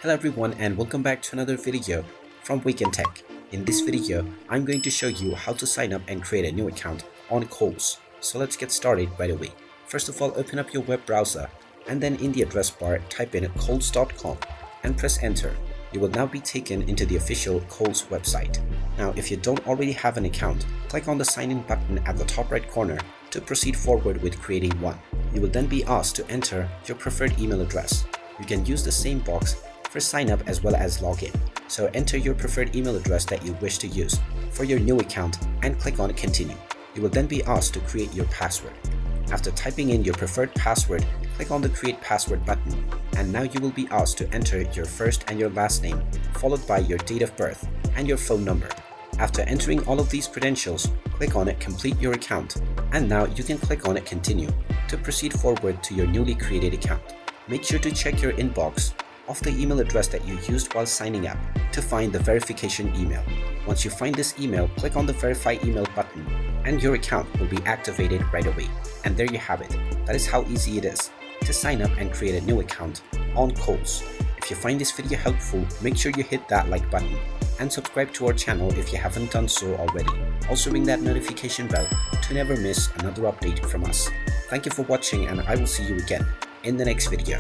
Hello everyone and welcome back to another video from Wake&Tech. In this video, I'm going to show you how to sign up and create a new account on Kohls. So let's get started right away. First of all, open up your web browser and then in the address bar type in kohls.com and press enter. You will now be taken into the official Kohls website. Now if you don't already have an account, click on the sign in button at the top right corner to proceed forward with creating one. You will then be asked to enter your preferred email address. You can use the same box for sign up as well as login. So enter your preferred email address that you wish to use for your new account and click on continue. You will then be asked to create your password. After typing in your preferred password, click on the create password button and now you will be asked to enter your first and your last name followed by your date of birth and your phone number. After entering all of these credentials, click on it complete your account and now you can click on it continue to proceed forward to your newly created account. Make sure to check your inbox of the email address that you used while signing up to find the verification email. Once you find this email, click on the verify email button and your account will be activated right away. And there you have it. That is how easy it is to sign up and create a new account on Kohls. If you find this video helpful, make sure you hit that like button and subscribe to our channel if you haven't done so already. Also ring that notification bell to never miss another update from us. Thank you for watching and I will see you again in the next video.